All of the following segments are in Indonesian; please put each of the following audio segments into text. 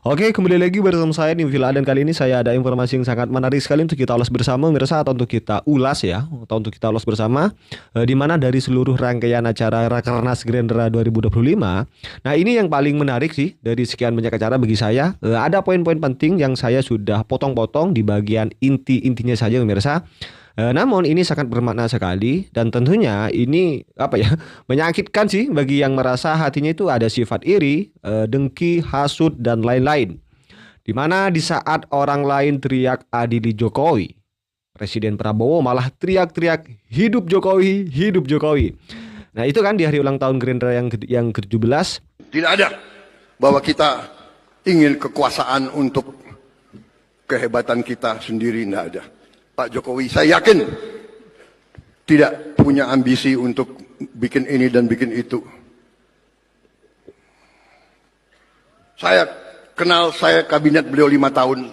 Oke, kembali lagi bersama saya di Villa, dan kali ini saya ada informasi yang sangat menarik sekali untuk kita ulas bersama, pemirsa, atau untuk kita ulas ya, atau untuk kita ulas bersama, di mana dari seluruh rangkaian acara Rakernas Gerindra 2025. Nah, ini yang paling menarik sih dari sekian banyak acara bagi saya. Ada poin-poin penting yang saya sudah potong-potong di bagian inti-intinya saja, pemirsa. Namun ini sangat bermakna sekali dan tentunya ini apa ya, menyakitkan sih bagi yang merasa hatinya itu ada sifat iri, dengki, hasut dan lain-lain. Di mana di saat orang lain teriak adili Jokowi, Presiden Prabowo malah teriak-teriak hidup Jokowi, hidup Jokowi. Nah, itu kan di hari ulang tahun Gerindra yang ke-17. Tidak ada bahwa kita ingin kekuasaan untuk kehebatan kita sendiri, tidak ada. Pak Jokowi saya yakin tidak punya ambisi untuk bikin ini dan bikin itu. Saya kenal, saya kabinet beliau 5 tahun.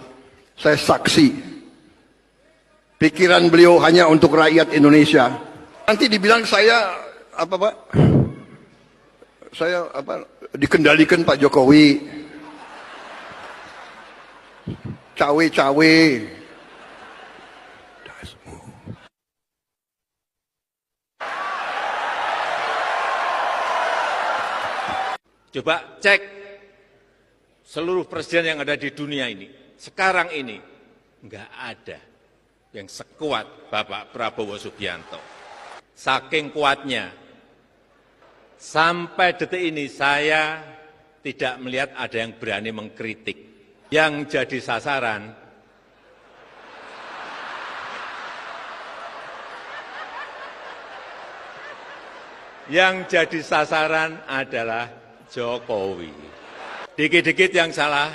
Saya saksi. Pikiran beliau hanya untuk rakyat Indonesia. Nanti dibilang saya apa, Pak? Saya apa? Dikendalikan Pak Jokowi. Cawe-cawe. Coba cek seluruh presiden yang ada di dunia ini. Sekarang ini nggak ada yang sekuat Bapak Prabowo Subianto. Saking kuatnya, sampai detik ini saya tidak melihat ada yang berani mengkritik. Yang jadi sasaran adalah Jokowi. Dikit-dikit yang salah,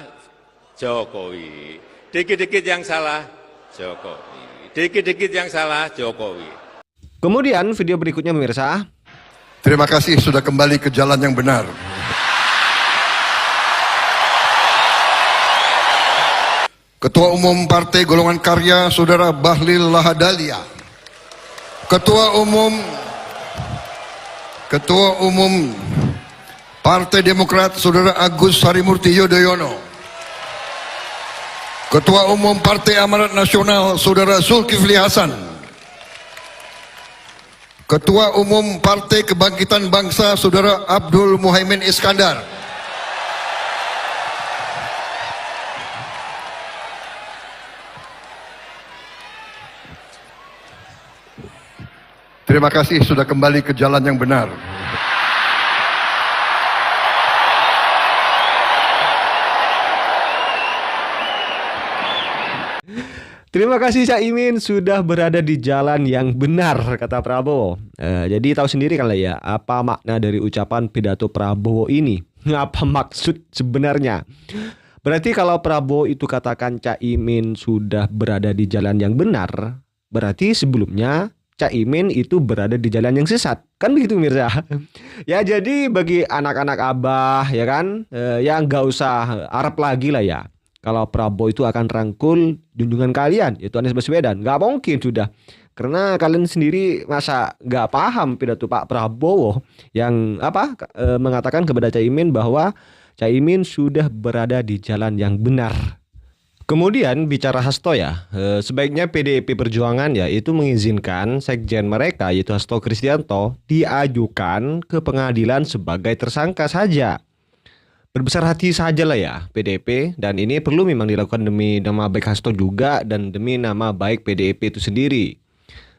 Jokowi. Dikit-dikit yang salah, Jokowi. Dikit-dikit yang salah, Jokowi. Kemudian video berikutnya, pemirsa. Terima kasih sudah kembali ke jalan yang benar. Ketua Umum Partai Golongan Karya, Saudara Bahlil Lahadalia. Ketua Umum Partai Demokrat, Saudara Agus Harimurti Yudhoyono. Ketua Umum Partai Amanat Nasional, Saudara Zulkifli Hasan. Ketua Umum Partai Kebangkitan Bangsa, Saudara Abdul Muhaimin Iskandar. Terima kasih sudah kembali ke jalan yang benar. Terima kasih Caimin sudah berada di jalan yang benar, kata Prabowo. Jadi tahu sendiri kan lah ya apa makna dari ucapan pidato Prabowo ini. Apa maksud sebenarnya? Berarti kalau Prabowo itu katakan Caimin sudah berada di jalan yang benar, berarti sebelumnya Caimin itu berada di jalan yang sesat. Kan begitu, Mirza? Ya, jadi bagi anak-anak abah ya kan, ya nggak usah Arab lagi lah ya. Kalau Prabowo itu akan rangkul junjungan kalian, yaitu Anies Baswedan. Nggak mungkin sudah. Karena kalian sendiri masa nggak paham pidato Pak Prabowo yang mengatakan kepada Caimin bahwa Caimin sudah berada di jalan yang benar. Kemudian bicara Hasto ya, sebaiknya PDIP Perjuangan ya itu mengizinkan sekjen mereka yaitu Hasto Kristianto diajukan ke pengadilan sebagai tersangka saja. Berbesar hati saja lah ya PDIP, dan ini perlu memang dilakukan demi nama baik Hasto juga dan demi nama baik PDIP itu sendiri.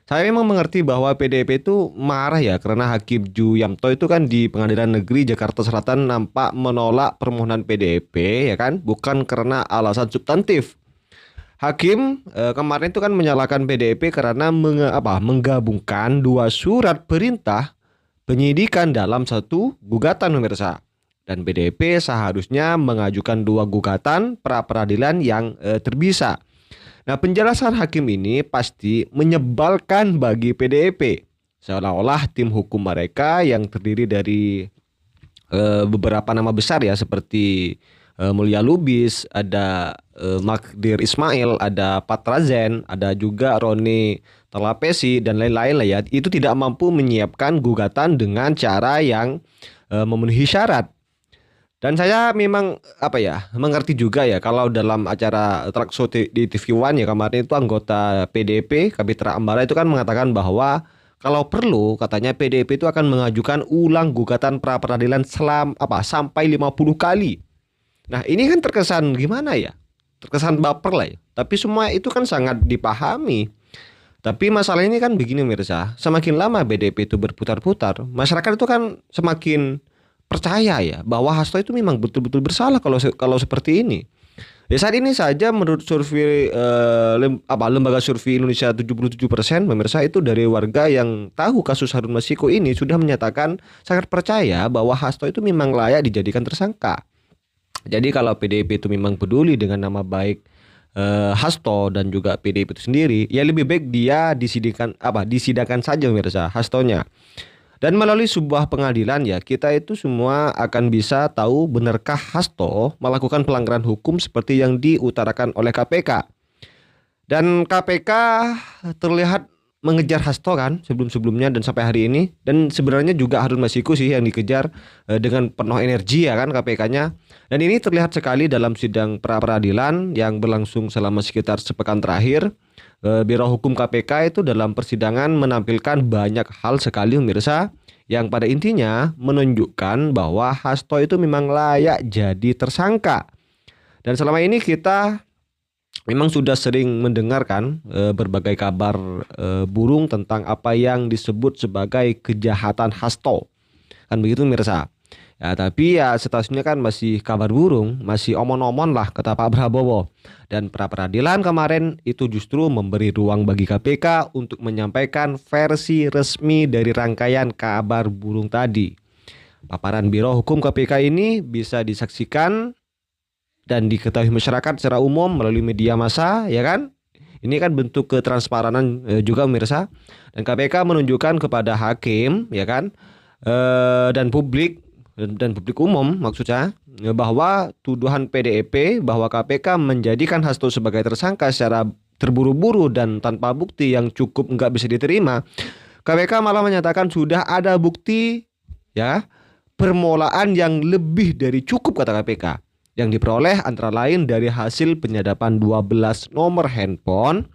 Saya memang mengerti bahwa PDIP itu marah ya karena Hakim Ju Yamto itu kan di Pengadilan Negeri Jakarta Selatan nampak menolak permohonan PDIP ya kan, bukan karena alasan substantif. Hakim kemarin itu kan menyalahkan PDIP karena menggabungkan dua surat perintah penyidikan dalam satu gugatan, pemirsa. Dan PDIP seharusnya mengajukan dua gugatan pra peradilan yang terpisah. Nah, penjelasan hakim ini pasti menyebalkan bagi PDIP. Seolah-olah tim hukum mereka yang terdiri dari beberapa nama besar ya seperti Mulia Lubis, ada Magdir Ismail, ada Patra Zen, ada juga Roni Talapesi dan lain-lain lah ya. Itu tidak mampu menyiapkan gugatan dengan cara yang memenuhi syarat. Dan saya memang mengerti juga ya kalau dalam acara talk show di TV One ya kemarin itu anggota PDIP Kapitra Ambara itu kan mengatakan bahwa kalau perlu katanya PDIP itu akan mengajukan ulang gugatan pra peradilan sampai 50 kali. Nah, ini kan terkesan gimana ya? Terkesan baper lah ya. Tapi semua itu kan sangat dipahami. Tapi masalah ini kan begini Mirza, semakin lama PDIP itu berputar-putar, masyarakat itu kan semakin percaya ya bahwa Hasto itu memang betul-betul bersalah kalau seperti ini. Ya saat ini saja menurut survei lembaga survei Indonesia 77% pemirsa itu dari warga yang tahu kasus Harun Masiku ini sudah menyatakan sangat percaya bahwa Hasto itu memang layak dijadikan tersangka. Jadi kalau PDIP itu memang peduli dengan nama baik Hasto dan juga PDIP itu sendiri, ya lebih baik dia disidangkan saja pemirsa Hastonya. Dan melalui sebuah pengadilan ya kita itu semua akan bisa tahu benarkah Hasto melakukan pelanggaran hukum seperti yang diutarakan oleh KPK. Dan KPK terlihat mengejar Hasto kan sebelum-sebelumnya dan sampai hari ini. Dan sebenarnya juga Harun Masiku sih yang dikejar dengan penuh energi ya kan KPK-nya. Dan ini terlihat sekali dalam sidang pra peradilan yang berlangsung selama sekitar sepekan terakhir. Biro Hukum KPK itu dalam persidangan menampilkan banyak hal sekali pemirsa yang pada intinya menunjukkan bahwa Hasto itu memang layak jadi tersangka. Dan selama ini kita memang sudah sering mendengarkan berbagai kabar burung tentang apa yang disebut sebagai kejahatan Hasto. Kan begitu pemirsa. Ya, tapi ya statusnya kan masih kabar burung, masih omon-omon lah kata Pak Prabowo. Dan pra peradilan kemarin itu justru memberi ruang bagi KPK untuk menyampaikan versi resmi dari rangkaian kabar burung tadi. Paparan Biro Hukum KPK ini bisa disaksikan dan diketahui masyarakat secara umum melalui media massa, ya kan? Ini kan bentuk ketransparanan juga pemirsa. Dan KPK menunjukkan kepada hakim, ya kan? Dan publik umum maksudnya bahwa tuduhan PDIP bahwa KPK menjadikan Hasto sebagai tersangka secara terburu-buru dan tanpa bukti yang cukup nggak bisa diterima. KPK malah menyatakan sudah ada bukti ya permulaan yang lebih dari cukup kata KPK yang diperoleh antara lain dari hasil penyadapan 12 nomor handphone,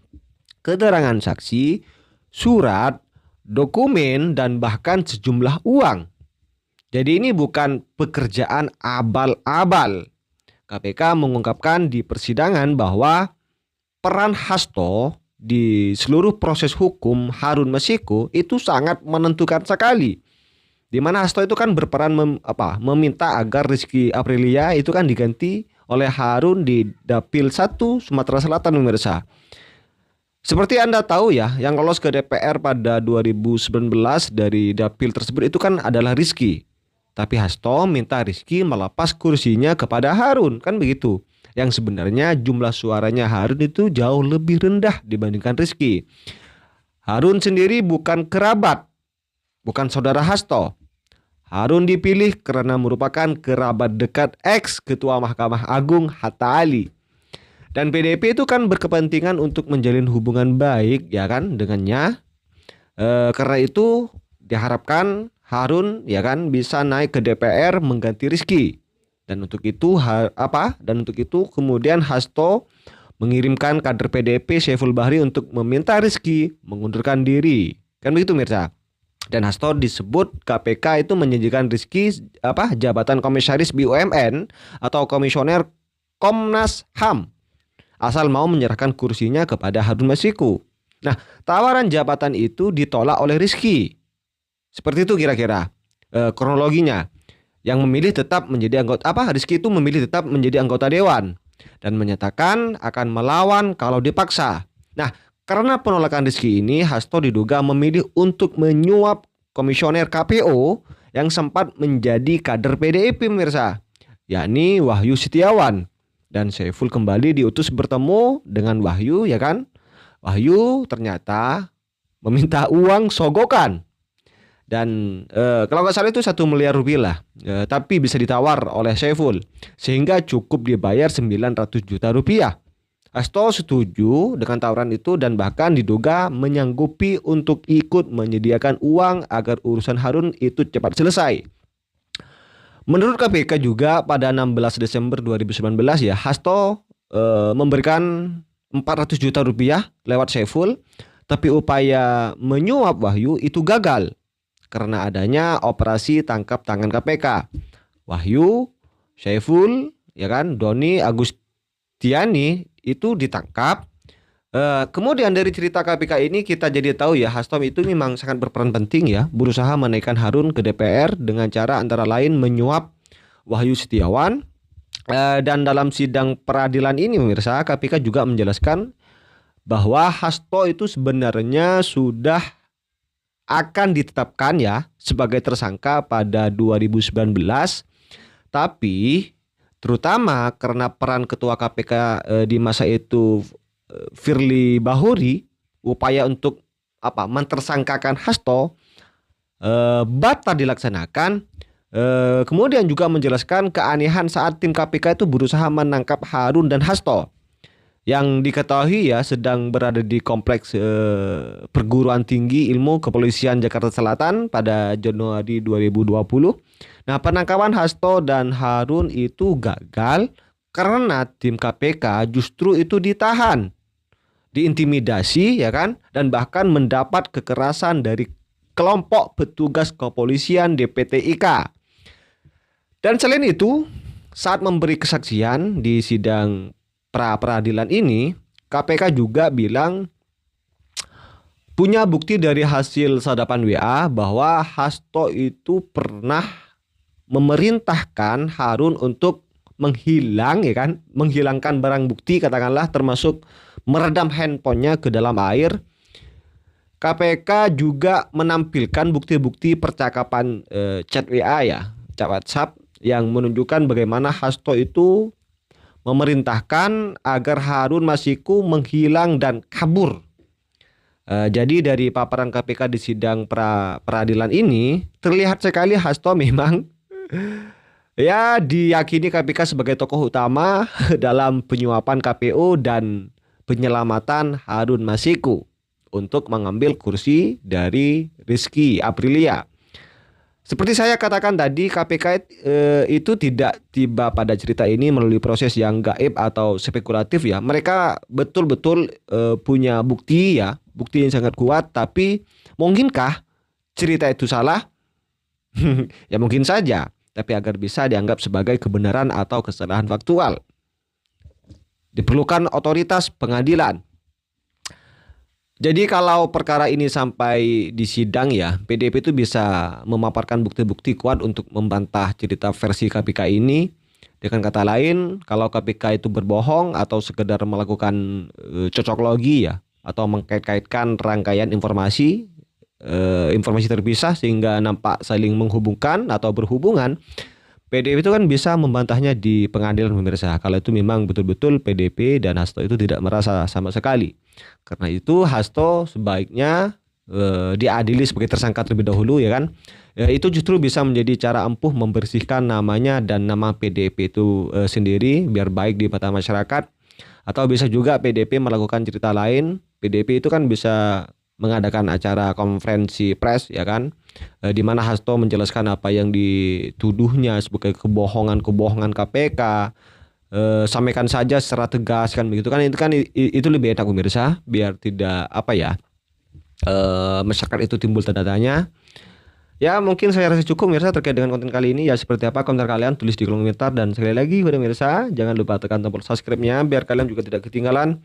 keterangan saksi, surat, dokumen dan bahkan sejumlah uang. Jadi ini bukan pekerjaan abal-abal. KPK mengungkapkan di persidangan bahwa peran Hasto di seluruh proses hukum Harun Masiku itu sangat menentukan sekali. Di mana Hasto itu kan berperan meminta agar Rizky Aprilia itu kan diganti oleh Harun di Dapil 1 Sumatera Selatan pemirsa. Seperti Anda tahu ya, yang lolos ke DPR pada 2019 dari Dapil tersebut itu kan adalah Rizky. Tapi Hasto minta Rizky melepas kursinya kepada Harun, kan begitu. Yang sebenarnya jumlah suaranya Harun itu jauh lebih rendah dibandingkan Rizky. Harun sendiri bukan kerabat, bukan saudara Hasto. Harun dipilih karena merupakan kerabat dekat ex-ketua Mahkamah Agung Hatta Ali. Dan PDIP itu kan berkepentingan untuk menjalin hubungan baik ya kan dengannya. Karena itu diharapkan Harun ya kan bisa naik ke DPR mengganti Rizky. Dan untuk itu kemudian Hasto mengirimkan kader PDIP Syaiful Bahri untuk meminta Rizky mengundurkan diri. Kan begitu Mirza. Dan Hasto disebut KPK itu menjanjikan Rizky jabatan komisaris BUMN atau komisioner Komnas HAM asal mau menyerahkan kursinya kepada Harun Masiku. Nah, tawaran jabatan itu ditolak oleh Rizky. Seperti itu kira-kira kronologinya. Yang memilih tetap menjadi Rizky itu memilih tetap menjadi anggota dewan dan menyatakan akan melawan kalau dipaksa. Nah, karena penolakan Rizky ini, Hasto diduga memilih untuk menyuap komisioner KPO yang sempat menjadi kader PDIP pemirsa, yakni Wahyu Setiawan. Dan Syaiful kembali diutus bertemu dengan Wahyu ya kan. Wahyu ternyata meminta uang sogokan. Dan kalau nggak salah itu 1 miliar rupiah lah, tapi bisa ditawar oleh Syaiful sehingga cukup dibayar 900 juta rupiah. Hasto setuju dengan tawaran itu dan bahkan diduga menyanggupi untuk ikut menyediakan uang agar urusan Harun itu cepat selesai. Menurut KPK juga pada 16 Desember 2019 ya, Hasto memberikan 400 juta rupiah lewat Saiful, tapi upaya menyuap Wahyu itu gagal karena adanya operasi tangkap tangan KPK. Wahyu, Saiful, ya kan, Doni Agustiani itu ditangkap. Kemudian dari cerita KPK ini kita jadi tahu ya, Hasto itu memang sangat berperan penting ya, berusaha menaikkan Harun ke DPR dengan cara antara lain menyuap Wahyu Setiawan. Dan dalam sidang peradilan ini pemirsa, KPK juga menjelaskan bahwa Hasto itu sebenarnya sudah akan ditetapkan ya sebagai tersangka pada 2019, tapi terutama karena peran ketua KPK di masa itu Firly Bahuri, upaya untuk mentersangkakan Hasto batal dilaksanakan. Kemudian juga menjelaskan keanehan saat tim KPK itu berusaha menangkap Harun dan Hasto yang diketahui ya sedang berada di kompleks perguruan tinggi ilmu kepolisian Jakarta Selatan pada Januari 2020. Nah, penangkapan Hasto dan Harun itu gagal karena tim KPK justru itu ditahan, diintimidasi ya kan, dan bahkan mendapat kekerasan dari kelompok petugas kepolisian DPTIK. Dan selain itu, saat memberi kesaksian di sidang pra-peradilan ini, KPK juga bilang punya bukti dari hasil sadapan WA bahwa Hasto itu pernah memerintahkan Harun untuk menghilangkan barang bukti, katakanlah termasuk meredam handphonenya ke dalam air. KPK juga menampilkan bukti-bukti percakapan chat WA ya, chat WhatsApp yang menunjukkan bagaimana Hasto itu memerintahkan agar Harun Masiku menghilang dan kabur. Jadi dari paparan KPK di sidang peradilan ini terlihat sekali Hasto memang ya diyakini KPK sebagai tokoh utama dalam penyuapan KPU dan penyelamatan Harun Masiku untuk mengambil kursi dari Rizky Aprilia. Seperti saya katakan tadi, KPK itu tidak tiba pada cerita ini melalui proses yang gaib atau spekulatif ya. Mereka betul-betul punya bukti ya, bukti yang sangat kuat. Tapi mungkinkah cerita itu salah? Ya mungkin saja. Tapi agar bisa dianggap sebagai kebenaran atau kesalahan faktual, diperlukan otoritas pengadilan. Jadi kalau perkara ini sampai di sidang ya, PDIP itu bisa memaparkan bukti-bukti kuat untuk membantah cerita versi KPK ini. Dengan kata lain, kalau KPK itu berbohong atau sekedar melakukan cocok logi ya, atau mengkait-kaitkan rangkaian informasi terpisah sehingga nampak saling menghubungkan atau berhubungan, PDIP itu kan bisa membantahnya di pengadilan pemirsa. Kalau itu memang betul-betul PDIP dan Hasto itu tidak merasa sama sekali. Karena itu Hasto sebaiknya diadili sebagai tersangka terlebih dahulu ya kan. Itu justru bisa menjadi cara empuh membersihkan namanya dan nama PDIP itu sendiri biar baik di mata masyarakat. Atau bisa juga PDIP melakukan cerita lain. PDIP itu kan bisa mengadakan acara konferensi pers ya kan, di mana Hasto menjelaskan apa yang dituduhnya sebagai kebohongan KPK. Sampaikan saja secara tegas kan begitu kan, itu lebih enak pemirsa, biar tidak masyarakat itu timbul tanda tanya. Ya mungkin saya rasa cukup pemirsa terkait dengan konten kali ini. Ya seperti apa komentar kalian, tulis di kolom komentar. Dan sekali lagi pemirsa, jangan lupa tekan tombol subscribe-nya biar kalian juga tidak ketinggalan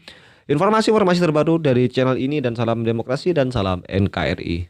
informasi-informasi terbaru dari channel ini. Dan salam demokrasi dan salam NKRI.